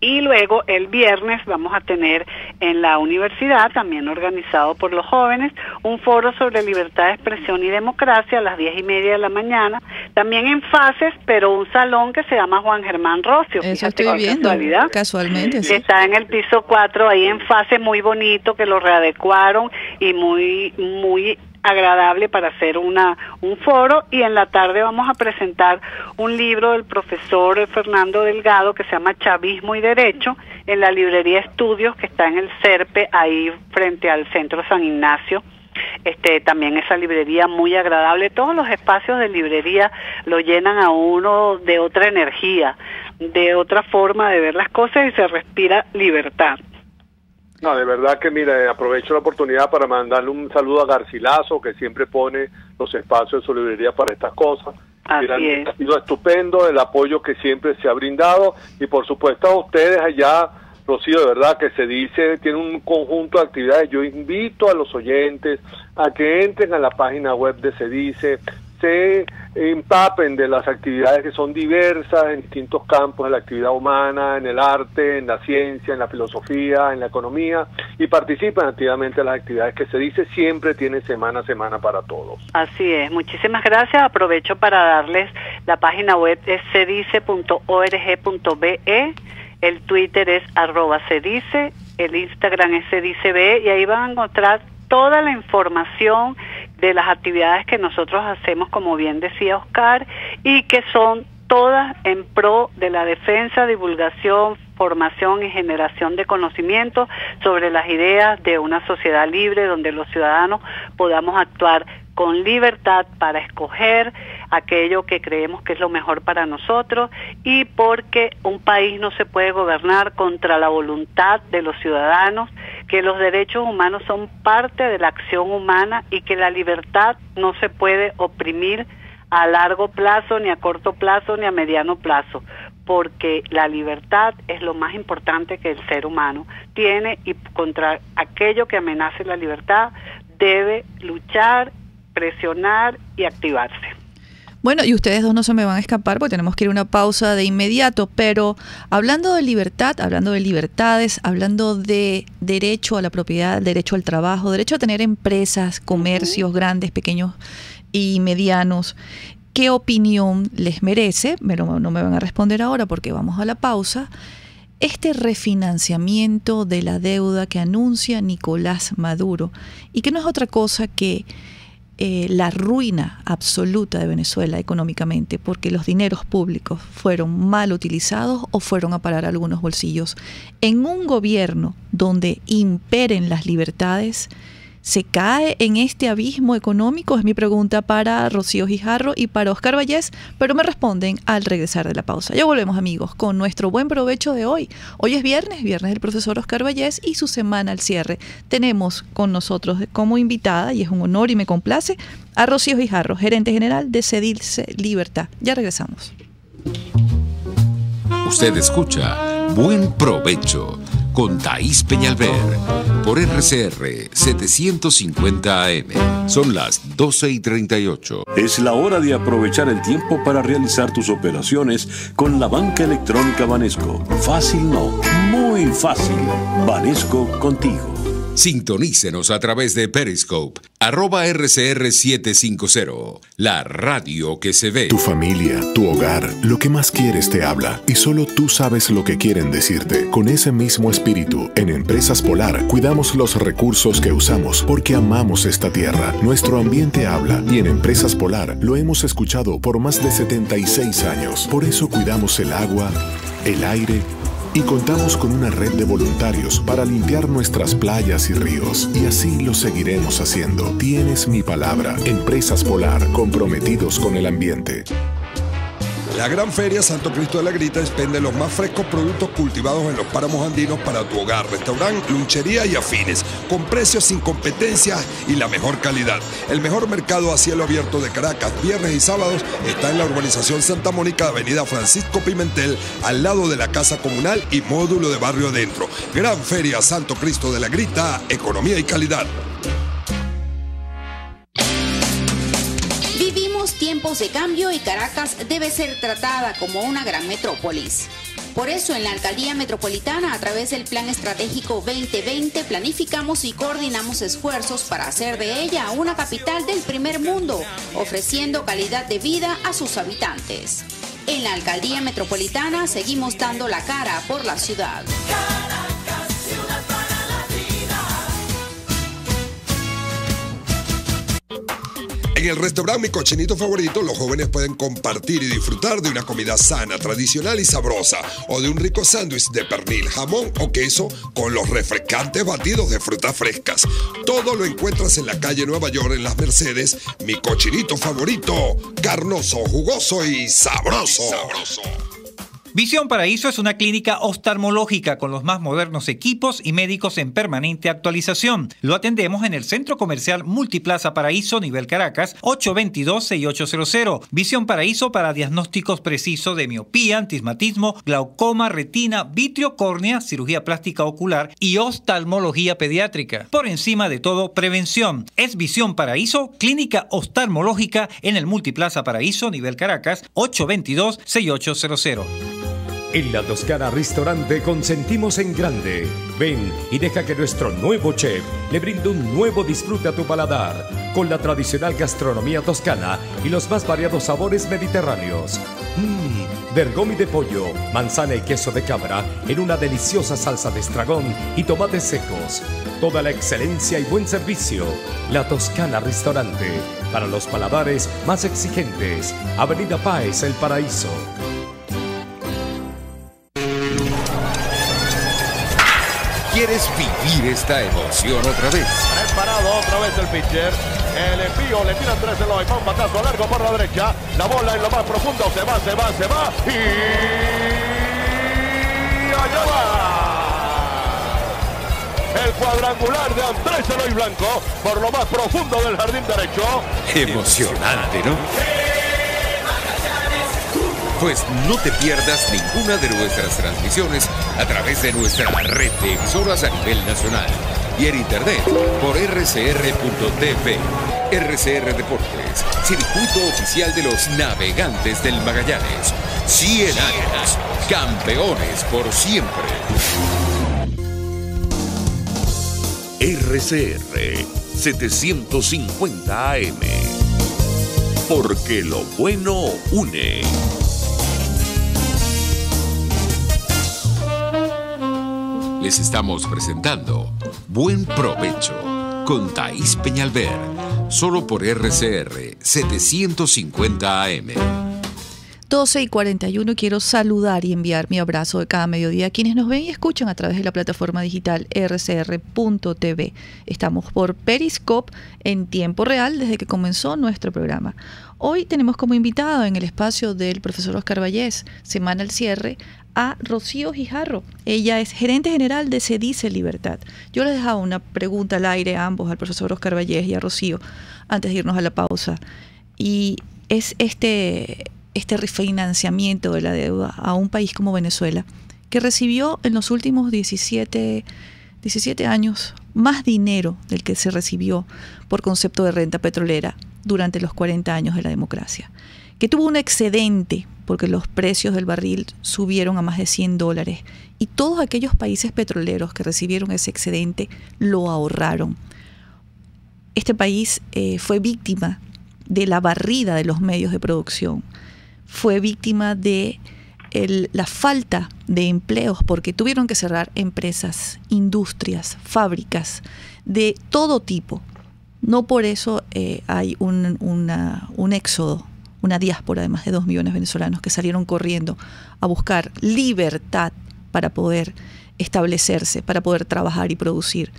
Y luego el viernes vamos a tener en la universidad, también organizado por los jóvenes, un foro sobre libertad de expresión y democracia a las 10:30 de la mañana, también en Fases, pero un salón que se llama Juan Germán Rocio. Eso estoy viendo, casualmente. Sí. Está en el piso 4, ahí en Fases, muy bonito, que lo readecuaron y muy agradable para hacer un foro. Y en la tarde vamos a presentar un libro del profesor Fernando Delgado que se llama Chavismo y Derecho, en la librería Estudios, que está en el Serpe, ahí frente al Centro San Ignacio. También esa librería muy agradable. Todos los espacios de librería lo llenan a uno de otra energía, de otra forma de ver las cosas, y se respira libertad. No, de verdad que mira, aprovecho la oportunidad para mandarle un saludo a Garcilaso, que siempre pone los espacios de su librería para estas cosas. Así es. Ha sido estupendo el apoyo que siempre se ha brindado, y por supuesto a ustedes allá Rocío, de verdad que SEDICE tiene un conjunto de actividades. Yo invito a los oyentes a que entren a la página web de SEDICE, se empapen de las actividades que son diversas en distintos campos de la actividad humana, en el arte, en la ciencia, en la filosofía, en la economía, y participen activamente en las actividades que SEDICE siempre tiene semana a semana para todos. Así es, muchísimas gracias. Aprovecho para darles la página web, es sedice.org.be, el Twitter es @sedice, el Instagram es sedicebe, y ahí van a encontrar toda la información de las actividades que nosotros hacemos, como bien decía Oscar, y que son todas en pro de la defensa, divulgación, formación y generación de conocimiento sobre las ideas de una sociedad libre donde los ciudadanos podamos actuar con libertad para escoger aquello que creemos que es lo mejor para nosotros, y porque un país no se puede gobernar contra la voluntad de los ciudadanos, que los derechos humanos son parte de la acción humana y que la libertad no se puede oprimir a largo plazo, ni a corto plazo, ni a mediano plazo, porque la libertad es lo más importante que el ser humano tiene, y contra aquello que amenace la libertad debe luchar, presionar y activarse. Bueno, y ustedes dos no se me van a escapar porque tenemos que ir a una pausa de inmediato, pero hablando de libertad, hablando de libertades, hablando de derecho a la propiedad, derecho al trabajo, derecho a tener empresas, comercios grandes, pequeños y medianos, ¿qué opinión les merece? Pero no me van a responder ahora porque vamos a la pausa. Este refinanciamiento de la deuda que anuncia Nicolás Maduro, y que no es otra cosa que la ruina absoluta de Venezuela económicamente, porque los dineros públicos fueron mal utilizados o fueron a parar a algunos bolsillos. En un gobierno donde imperen las libertades, ¿se cae en este abismo económico? Es mi pregunta para Rocío Guijarro y para Oscar Vallés, pero me responden al regresar de la pausa. Ya volvemos, amigos, con nuestro buen provecho de hoy. Hoy es viernes del profesor Oscar Vallés y su semana al cierre. Tenemos con nosotros como invitada, y es un honor y me complace, a Rocío Guijarro, gerente general de SEDICE Libertad. Ya regresamos. Usted escucha Buen Provecho con Thaís Peñalver por RCR 750 AM. Son las 12:38. Es la hora de aprovechar el tiempo para realizar tus operaciones con la banca electrónica Banesco. Fácil no, muy fácil. Banesco contigo. Sintonícenos a través de Periscope, @RCR750, la radio que se ve. Tu familia, tu hogar, lo que más quieres te habla, y solo tú sabes lo que quieren decirte. Con ese mismo espíritu, en Empresas Polar, cuidamos los recursos que usamos porque amamos esta tierra. Nuestro ambiente habla, y en Empresas Polar lo hemos escuchado por más de 76 años. Por eso cuidamos el agua, el aire, y contamos con una red de voluntarios para limpiar nuestras playas y ríos. Y así lo seguiremos haciendo. Tienes mi palabra. Empresas Polar, comprometidos con el ambiente. La Gran Feria Santo Cristo de la Grita expende los más frescos productos cultivados en los páramos andinos para tu hogar, restaurante, lunchería y afines, con precios sin competencia y la mejor calidad. El mejor mercado a cielo abierto de Caracas, viernes y sábados, está en la urbanización Santa Mónica, avenida Francisco Pimentel, al lado de la Casa Comunal y módulo de Barrio Adentro. Gran Feria Santo Cristo de la Grita, economía y calidad. Tiempos de cambio y Caracas debe ser tratada como una gran metrópolis. Por eso en la Alcaldía Metropolitana, a través del Plan Estratégico 2020, planificamos y coordinamos esfuerzos para hacer de ella una capital del primer mundo, ofreciendo calidad de vida a sus habitantes. En la Alcaldía Metropolitana seguimos dando la cara por la ciudad. En el restaurante Mi Cochinito Favorito, los jóvenes pueden compartir y disfrutar de una comida sana, tradicional y sabrosa, o de un rico sándwich de pernil, jamón o queso con los refrescantes batidos de frutas frescas. Todo lo encuentras en la calle Nueva York, en Las Mercedes. Mi Cochinito Favorito, carnoso, jugoso y sabroso. Visión Paraíso es una clínica oftalmológica con los más modernos equipos y médicos en permanente actualización. Lo atendemos en el Centro Comercial Multiplaza Paraíso, nivel Caracas, 822-6800. Visión Paraíso para diagnósticos precisos de miopía, astigmatismo, glaucoma, retina, vitrio, córnea, cirugía plástica ocular y oftalmología pediátrica. Por encima de todo, prevención. Es Visión Paraíso, clínica oftalmológica en el Multiplaza Paraíso, nivel Caracas, 822-6800. En La Toscana Restaurante consentimos en grande. Ven y deja que nuestro nuevo chef le brinde un nuevo disfrute a tu paladar, con la tradicional gastronomía toscana y los más variados sabores mediterráneos. Bergomi de pollo, manzana y queso de cabra en una deliciosa salsa de estragón y tomates secos. Toda la excelencia y buen servicio. La Toscana Restaurante, para los paladares más exigentes. Avenida Páez, El Paraíso. ¿Quieres vivir esta emoción otra vez? Preparado otra vez el pitcher. El envío le tira 3 de Eloy. Un batazo largo por la derecha. La bola en lo más profundo. Se va. Y allá va. El cuadrangular de Andrés Eloy Blanco por lo más profundo del jardín derecho. Emocionante, ¿no? Pues no te pierdas ninguna de nuestras transmisiones a través de nuestra red de emisoras a nivel nacional y en internet por rcr.tv. RCR Deportes, circuito oficial de los navegantes del Magallanes. 100 años, campeones por siempre. RCR 750 AM. Porque lo bueno une. Les estamos presentando Buen Provecho con Thaís Peñalver, solo por RCR 750 AM. 12:41, quiero saludar y enviar mi abrazo de cada mediodía a quienes nos ven y escuchan a través de la plataforma digital rcr.tv. Estamos por Periscope en tiempo real desde que comenzó nuestro programa. Hoy tenemos como invitado en el espacio del profesor Oscar Vallés, Semana al Cierre, a Rocío Gijarro. Ella es gerente general de Cedice Libertad. Yo les dejaba una pregunta al aire a ambos, al profesor Oscar Vallés y a Rocío, antes de irnos a la pausa. Y es este refinanciamiento de la deuda a un país como Venezuela, que recibió en los últimos 17 años más dinero del que se recibió por concepto de renta petrolera durante los 40 años de la democracia, que tuvo un excedente porque los precios del barril subieron a más de $100 y todos aquellos países petroleros que recibieron ese excedente lo ahorraron. Este país fue víctima de la barrida de los medios de producción, fue víctima de la falta de empleos porque tuvieron que cerrar empresas, industrias, fábricas de todo tipo. No por eso hay un éxodo, una diáspora de más de 2 millones de venezolanos que salieron corriendo a buscar libertad para poder establecerse, para poder trabajar y producir,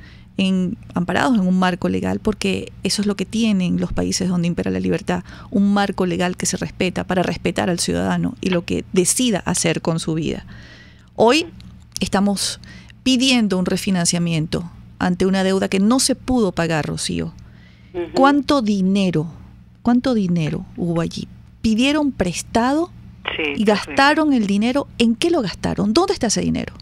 amparados en un marco legal, porque eso es lo que tienen los países donde impera la libertad, un marco legal que se respeta para respetar al ciudadano y lo que decida hacer con su vida. Hoy estamos pidiendo un refinanciamiento ante una deuda que no se pudo pagar, Rocío. ¿Cuánto dinero hubo allí? ¿Pidieron prestado y gastaron el dinero? ¿En qué lo gastaron? ¿Dónde está ese dinero?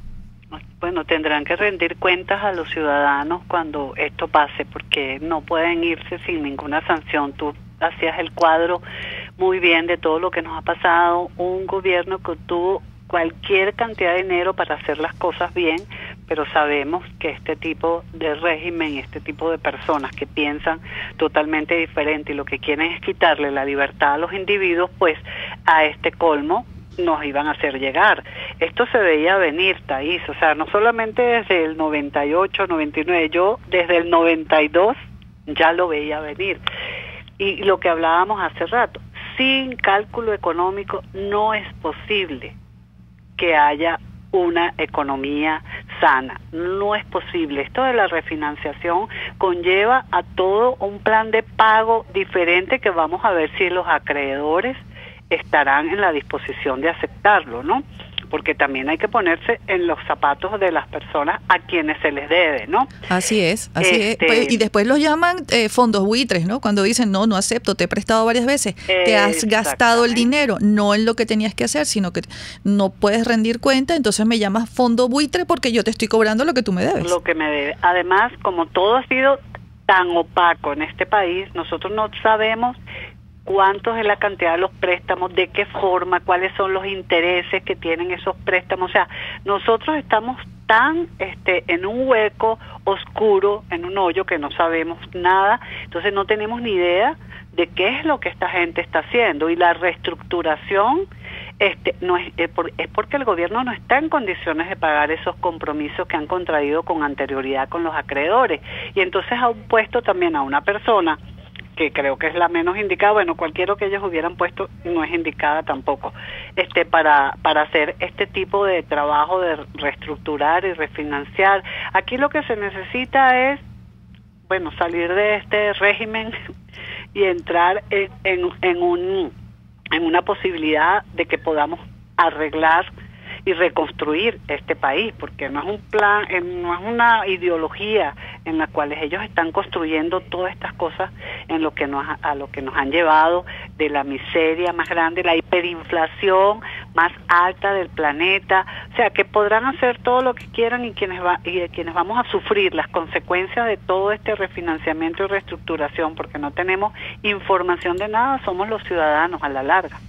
Bueno, tendrán que rendir cuentas a los ciudadanos cuando esto pase, porque no pueden irse sin ninguna sanción. Tú hacías el cuadro muy bien de todo lo que nos ha pasado. Un gobierno que tuvo cualquier cantidad de dinero para hacer las cosas bien, pero sabemos que este tipo de régimen y este tipo de personas que piensan totalmente diferente y lo que quieren es quitarle la libertad a los individuos, pues a este colmo nos iban a hacer llegar. Esto se veía venir, Thaís, o sea, no solamente desde el 98, 99, yo desde el 92 ya lo veía venir. Y lo que hablábamos hace rato, sin cálculo económico no es posible que haya una economía sana, no es posible. Esto de la refinanciación conlleva a todo un plan de pago diferente que vamos a ver si los acreedores estarán en la disposición de aceptarlo, ¿no? porque también hay que ponerse en los zapatos de las personas a quienes se les debe, ¿no? Así es. Y después los llaman fondos buitres, ¿no? Cuando dicen, no acepto, te he prestado varias veces, te has gastado el dinero, no en lo que tenías que hacer, sino que no puedes rendir cuenta, entonces me llamas fondo buitre porque yo te estoy cobrando lo que tú me debes. Lo que me debe. Además, como todo ha sido tan opaco en este país, nosotros no sabemos cuántos es la cantidad de los préstamos, de qué forma, cuáles son los intereses que tienen esos préstamos. O sea, nosotros estamos tan en un hueco oscuro, en un hoyo que no sabemos nada, entonces no tenemos ni idea de qué es lo que esta gente está haciendo. Y la reestructuración no es porque el gobierno no está en condiciones de pagar esos compromisos que han contraído con anterioridad con los acreedores, y entonces ha puesto también a una persona que creo que es la menos indicada, bueno, cualquiera que ellos hubieran puesto no es indicada tampoco, para hacer este tipo de trabajo de reestructurar y refinanciar. Aquí lo que se necesita es, bueno, salir de este régimen y entrar en una posibilidad de que podamos arreglar y reconstruir este país, porque no es un plan, no es una ideología en la cual ellos están construyendo todas estas cosas a lo que nos han llevado, de la miseria más grande, la hiperinflación más alta del planeta. O sea, que podrán hacer todo lo que quieran, y quienes vamos a sufrir las consecuencias de todo este refinanciamiento y reestructuración, porque no tenemos información de nada, somos los ciudadanos a la larga.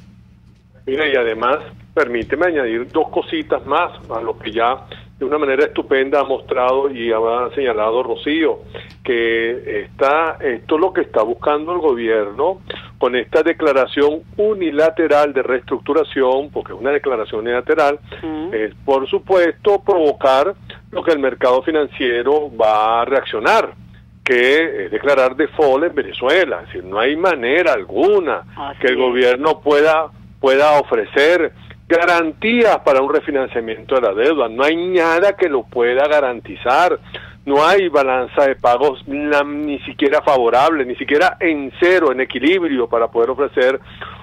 Mira, y además, permíteme añadir dos cositas más a lo que ya de una manera estupenda ha mostrado y ha señalado Rocío, que esto es lo que está buscando el gobierno con esta declaración unilateral de reestructuración, porque es una declaración unilateral, es por supuesto provocar lo que el mercado financiero va a reaccionar, que es declarar default en Venezuela. Es decir, no hay manera alguna que el gobierno pueda ofrecer garantías para un refinanciamiento de la deuda. No hay nada que lo pueda garantizar. No hay balanza de pagos ni siquiera favorable, ni siquiera en cero, en equilibrio, para poder ofrecer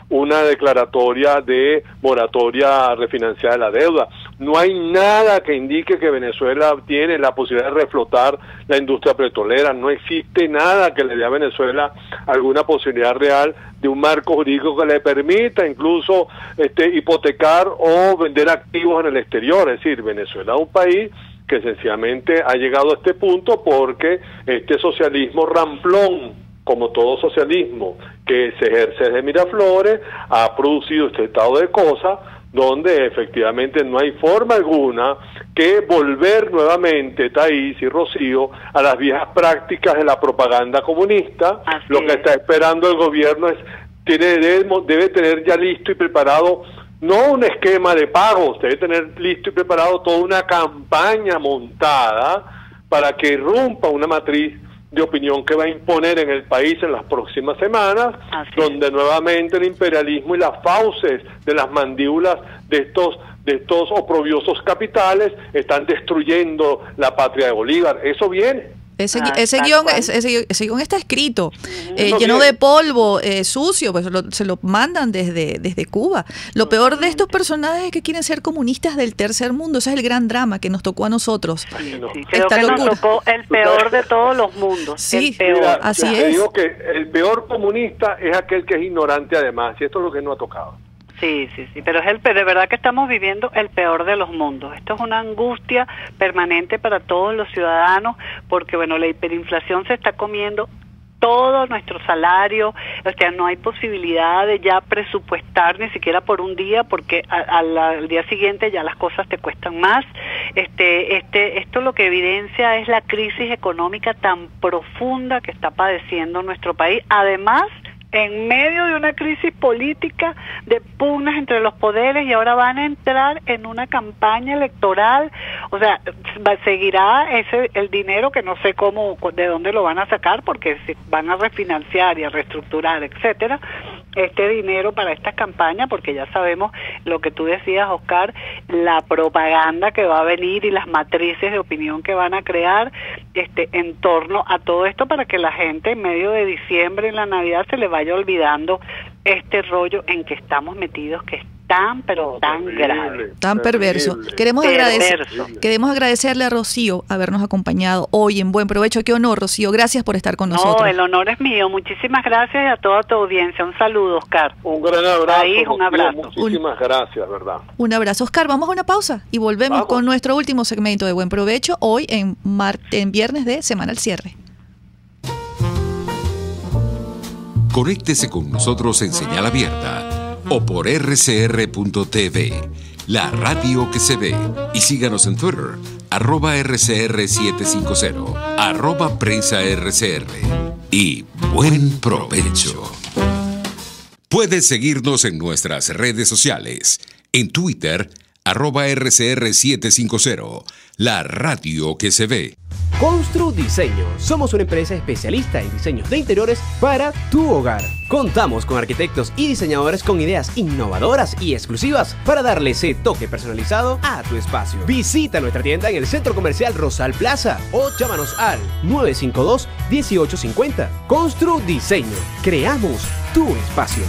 una declaratoria de moratoria refinanciada de la deuda. No hay nada que indique que Venezuela tiene la posibilidad de reflotar la industria petrolera. No existe nada que le dé a Venezuela alguna posibilidad real de un marco jurídico que le permita incluso hipotecar o vender activos en el exterior. Es decir, Venezuela es un país que sencillamente ha llegado a este punto porque este socialismo ramplón, como todo socialismo que se ejerce desde Miraflores, ha producido este estado de cosas donde efectivamente no hay forma alguna que volver nuevamente, Thaís y Rocío, a las viejas prácticas de la propaganda comunista. Lo que está esperando el gobierno debe tener ya listo y preparado no un esquema de pagos, debe tener listo y preparado toda una campaña montada para que irrumpa una matriz de opinión que va a imponer en el país en las próximas semanas, donde nuevamente el imperialismo y las fauces de las mandíbulas de estos oprobiosos capitales están destruyendo la patria de Bolívar. Eso viene. Ese guión está escrito, lleno de polvo, sucio, pues se lo mandan desde Cuba. Lo peor de estos personajes es que quieren ser comunistas del tercer mundo. Ese es el gran drama que nos tocó a nosotros. Creo que nos tocó el peor de todos los mundos. Sí, el peor. Mira, así te es. digo que el peor comunista es aquel que es ignorante además, y esto es lo que no ha tocado. Sí, pero de verdad que estamos viviendo el peor de los mundos. Esto es una angustia permanente para todos los ciudadanos, porque bueno, la hiperinflación se está comiendo todo nuestro salario. O sea, no hay posibilidad de ya presupuestar ni siquiera por un día, porque al día siguiente ya las cosas te cuestan más. Esto lo que evidencia es la crisis económica tan profunda que está padeciendo nuestro país, además en medio de una crisis política de pugnas entre los poderes, y ahora van a entrar en una campaña electoral. O sea, seguirá el dinero que no sé de dónde lo van a sacar, porque si van a refinanciar y a reestructurar, etcétera, este dinero para esta campaña, porque ya sabemos lo que tú decías, Oscar, la propaganda que va a venir y las matrices de opinión que van a crear en torno a todo esto, para que la gente en medio de diciembre, en la Navidad, se le vaya olvidando este rollo en que estamos metidos, que es tan, pero tan grave. Tan perverso. Queremos agradecerle a Rocío habernos acompañado hoy en Buen Provecho. Qué honor, Rocío. Gracias por estar con nosotros. No, el honor es mío. Muchísimas gracias y a toda tu audiencia. Un saludo, Oscar. Un gran abrazo. Ahí, un abrazo. Muchísimas gracias, ¿verdad? Un abrazo, Oscar. Vamos a una pausa y volvemos con nuestro último segmento de Buen Provecho hoy en viernes de Semana al Cierre. Conéctese con nosotros en señal abierta o por rcr.tv, la radio que se ve. Y síganos en Twitter, @RCR750, @PrensaRCR. Y buen provecho. Puedes seguirnos en nuestras redes sociales. En Twitter, @RCR750, la radio que se ve. Constru Diseño. Somos una empresa especialista en diseños de interiores para tu hogar. Contamos con arquitectos y diseñadores con ideas innovadoras y exclusivas para darle ese toque personalizado a tu espacio. Visita nuestra tienda en el Centro Comercial Rosal Plaza o llámanos al 952-1850. Constru Diseño. Creamos tu espacio.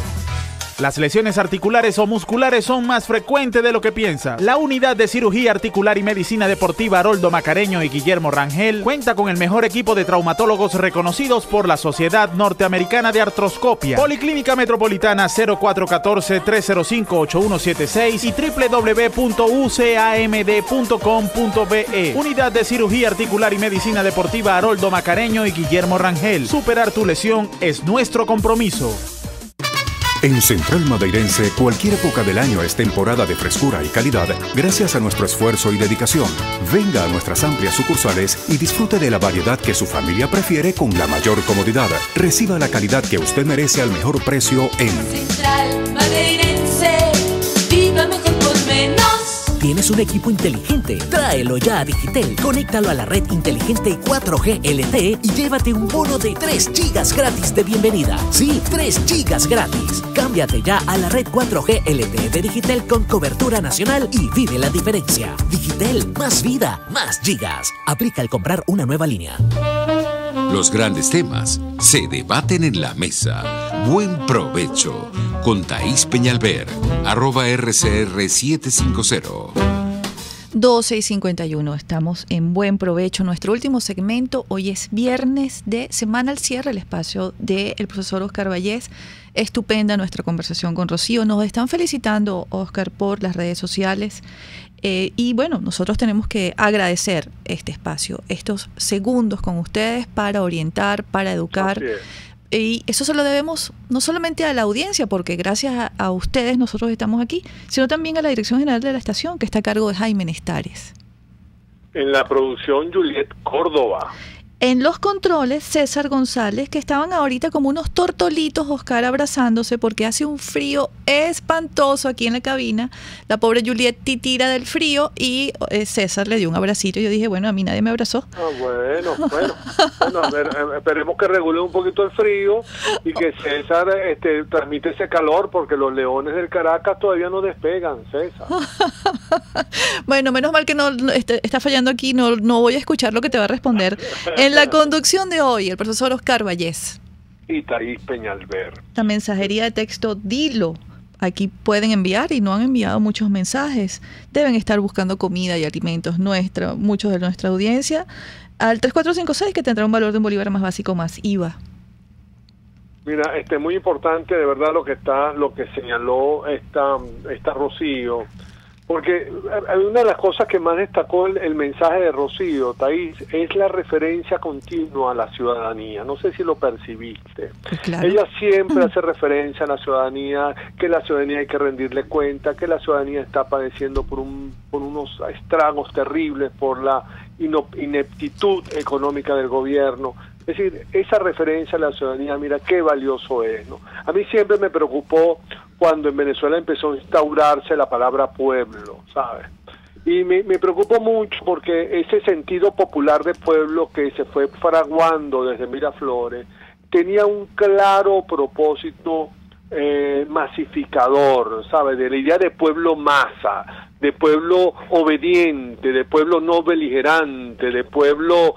Las lesiones articulares o musculares son más frecuentes de lo que piensas. La Unidad de Cirugía Articular y Medicina Deportiva Haroldo Macareño y Guillermo Rangel cuenta con el mejor equipo de traumatólogos reconocidos por la Sociedad Norteamericana de Artroscopia. Policlínica Metropolitana 0414-305-8176 y www.ucamd.com.be. Unidad de Cirugía Articular y Medicina Deportiva Haroldo Macareño y Guillermo Rangel. Superar tu lesión es nuestro compromiso. En Central Madeirense, cualquier época del año es temporada de frescura y calidad gracias a nuestro esfuerzo y dedicación. Venga a nuestras amplias sucursales y disfrute de la variedad que su familia prefiere con la mayor comodidad. Reciba la calidad que usted merece al mejor precio en Central Madeirense, viva mejor por menos. ¿Tienes un equipo inteligente? Tráelo ya a Digitel. Conéctalo a la red inteligente 4G LTE y llévate un bono de 3 gigas gratis de bienvenida. Sí, 3 gigas gratis. Cámbiate ya a la red 4G LTE de Digitel con cobertura nacional y vive la diferencia. Digitel, más vida, más gigas. Aplica al comprar una nueva línea. Los grandes temas se debaten en la mesa. Buen provecho con Thaís Peñalver, @RCR750. 12:51. Estamos en Buen Provecho. Nuestro último segmento. Hoy es viernes de Semana al Cierre, el espacio del profesor Oscar Vallés. Estupenda nuestra conversación con Rocío. Nos están felicitando, Oscar, por las redes sociales. Y bueno, nosotros tenemos que agradecer este espacio, estos segundos con ustedes para orientar, para educar. Y eso se lo debemos no solamente a la audiencia, porque gracias a ustedes nosotros estamos aquí, sino también a la Dirección General de la Estación, que está a cargo de Jaime Nestares. En la producción, Juliet Córdoba. En los controles, César González, que estaban ahorita como unos tortolitos, Oscar, abrazándose porque hace un frío espantoso aquí en la cabina. La pobre Juliet titira del frío y César le dio un abracito. Y yo dije, bueno, a mí nadie me abrazó. Bueno, a ver, esperemos que regule un poquito el frío y que César transmite ese calor, porque los leones del Caracas todavía no despegan, César. Bueno, menos mal que no está fallando aquí, no voy a escuchar lo que te va a responder. En la conducción de hoy, el profesor Oscar Vallés. Y Thaís Peñalver. La mensajería de texto Dilo. Aquí pueden enviar y no han enviado muchos mensajes. Deben estar buscando comida y alimentos muchos de nuestra audiencia. Al 3456, que tendrá un valor de un bolívar más básico más IVA. Mira, muy importante de verdad lo que señaló esta Rocío. Porque una de las cosas que más destacó el mensaje de Rocío, Thaís, es la referencia continua a la ciudadanía. No sé si lo percibiste. Claro. Ella siempre hace referencia a la ciudadanía, que la ciudadanía hay que rendirle cuenta, que la ciudadanía está padeciendo por unos estragos terribles por la ineptitud económica del gobierno. Es decir, esa referencia a la ciudadanía, mira qué valioso es, ¿no? A mí siempre me preocupó cuando en Venezuela empezó a instaurarse la palabra pueblo, ¿sabes? Y me preocupó mucho porque ese sentido popular de pueblo que se fue fraguando desde Miraflores tenía un claro propósito masificador, ¿sabes? De la idea de pueblo masa, de pueblo obediente, de pueblo no beligerante, de pueblo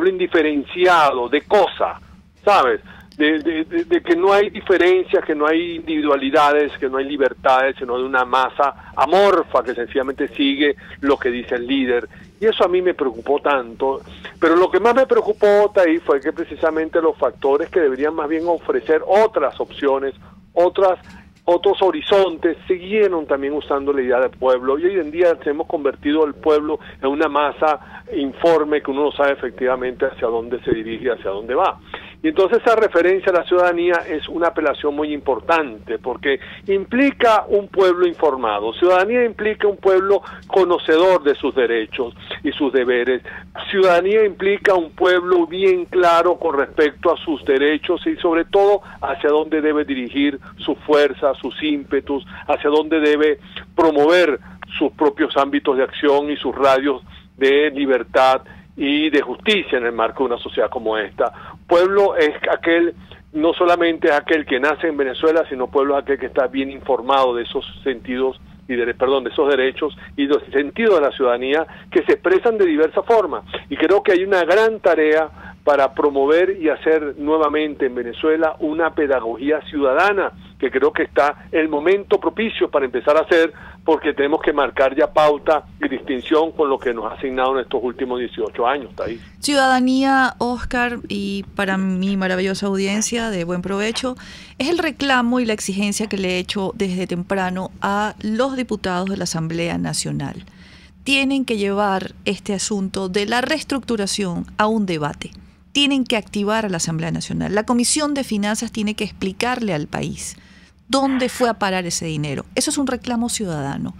indiferenciado, de cosa, ¿sabes? de que no hay diferencias, que no hay individualidades, que no hay libertades, sino de una masa amorfa que sencillamente sigue lo que dice el líder. Y eso a mí me preocupó tanto, pero lo que más me preocupó ahí fue que precisamente los factores que deberían más bien ofrecer otras opciones, otros horizontes, siguieron también usando la idea del pueblo, y hoy en día hemos convertido al pueblo en una masa informe que uno no sabe efectivamente hacia dónde se dirige, hacia dónde va. Y entonces esa referencia a la ciudadanía es una apelación muy importante, porque implica un pueblo informado. Ciudadanía implica un pueblo conocedor de sus derechos y sus deberes. Ciudadanía implica un pueblo bien claro con respecto a sus derechos y sobre todo hacia dónde debe dirigir su fuerza, sus ímpetus, hacia dónde debe promover sus propios ámbitos de acción y sus radios de libertad y de justicia en el marco de una sociedad como esta. Pueblo es aquel, no solamente es aquel que nace en Venezuela, sino pueblo es aquel que está bien informado de esos sentidos y de esos derechos y de los sentidos de la ciudadanía que se expresan de diversas formas. Y creo que hay una gran tarea para promover y hacer nuevamente en Venezuela una pedagogía ciudadana, que creo que está el momento propicio para empezar a hacer, porque tenemos que marcar ya pauta y distinción con lo que nos ha asignado en estos últimos 18 años. ¿Está ahí? Ciudadanía, Oscar, y para mi maravillosa audiencia de Buen Provecho, es el reclamo y la exigencia que le he hecho desde temprano a los diputados de la Asamblea Nacional. Tienen que llevar este asunto de la reestructuración a un debate. Tienen que activar a la Asamblea Nacional. La Comisión de Finanzas tiene que explicarle al país dónde fue a parar ese dinero. Eso es un reclamo ciudadano.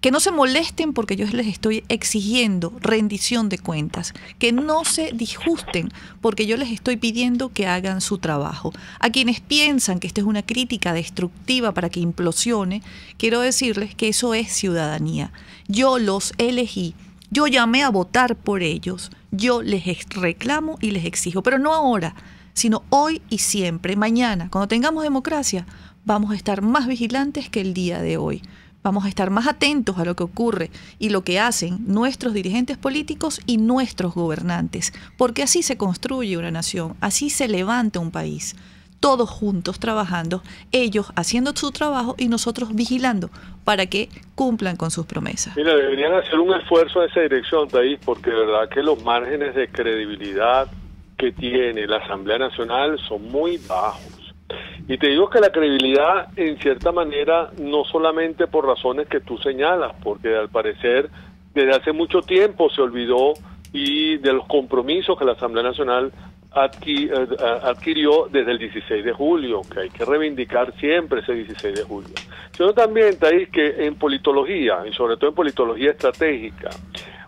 Que no se molesten porque yo les estoy exigiendo rendición de cuentas. Que no se disgusten porque yo les estoy pidiendo que hagan su trabajo. A quienes piensan que esta es una crítica destructiva para que implosione, quiero decirles que eso es ciudadanía. Yo los elegí. Yo llamé a votar por ellos, yo les reclamo y les exijo, pero no ahora, sino hoy y siempre. Mañana, cuando tengamos democracia, vamos a estar más vigilantes que el día de hoy. Vamos a estar más atentos a lo que ocurre y lo que hacen nuestros dirigentes políticos y nuestros gobernantes, porque así se construye una nación, así se levanta un país. Todos juntos trabajando, ellos haciendo su trabajo y nosotros vigilando para que cumplan con sus promesas. Mira, deberían hacer un esfuerzo en esa dirección, Thais, porque de verdad que los márgenes de credibilidad que tiene la Asamblea Nacional son muy bajos. Y te digo que la credibilidad, en cierta manera, no solamente por razones que tú señalas, porque al parecer desde hace mucho tiempo se olvidó y de los compromisos que la Asamblea Nacional adquirió desde el 16 de julio, que hay que reivindicar siempre ese 16 de julio. Sino también, Thais, que en politología, y sobre todo en politología estratégica,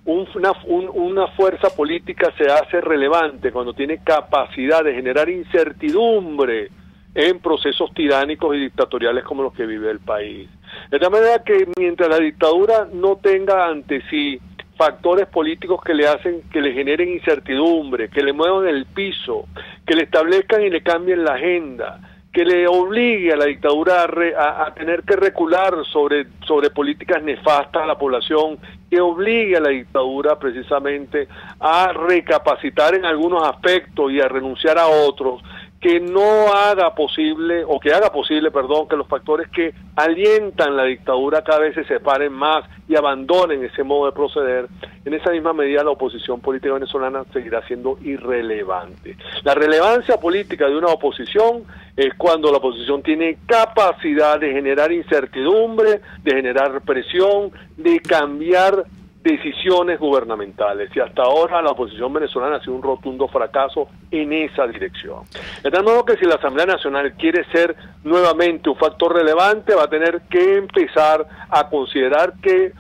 una fuerza política se hace relevante cuando tiene capacidad de generar incertidumbre en procesos tiránicos y dictatoriales como los que vive el país. De tal manera que mientras la dictadura no tenga ante sí factores políticos que le generen incertidumbre, que le muevan el piso, que le establezcan y le cambien la agenda, que le obligue a la dictadura a tener que recular sobre políticas nefastas a la población, que obligue a la dictadura precisamente a recapacitar en algunos aspectos y a renunciar a otros, que no haga posible, o que haga posible, perdón, que los factores que alientan la dictadura cada vez se separen más y abandonen ese modo de proceder. En esa misma medida la oposición política venezolana seguirá siendo irrelevante. La relevancia política de una oposición es cuando la oposición tiene capacidad de generar incertidumbre, de generar presión, de cambiar decisiones gubernamentales, y hasta ahora la oposición venezolana ha sido un rotundo fracaso en esa dirección. De tal modo que si la Asamblea Nacional quiere ser nuevamente un factor relevante, va a tener que empezar a considerar que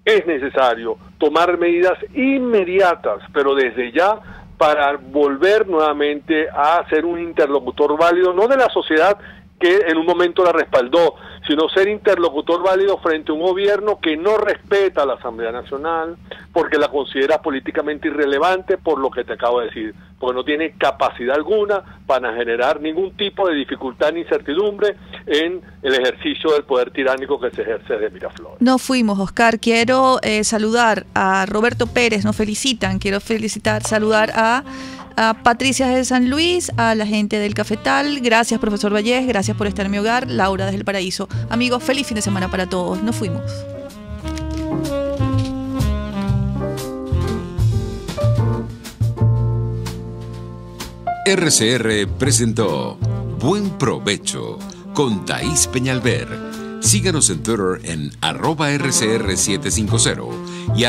es necesario tomar medidas inmediatas, pero desde ya, para volver nuevamente a ser un interlocutor válido, no de la sociedad que en un momento la respaldó, sino ser interlocutor válido frente a un gobierno que no respeta a la Asamblea Nacional, porque la considera políticamente irrelevante por lo que te acabo de decir. porque no tiene capacidad alguna para generar ningún tipo de dificultad ni incertidumbre en el ejercicio del poder tiránico que se ejerce desde Miraflores. No fuimos, Oscar. Quiero saludar a Roberto Pérez, nos felicitan. Quiero saludar a Patricia de San Luis, a la gente del Cafetal. Gracias, profesor Vallés, gracias por estar en mi hogar. Laura desde el Paraíso. Amigos, feliz fin de semana para todos. Nos fuimos. RCR presentó Buen Provecho con Thaís Peñalver. Síganos en Twitter en @RCR750 y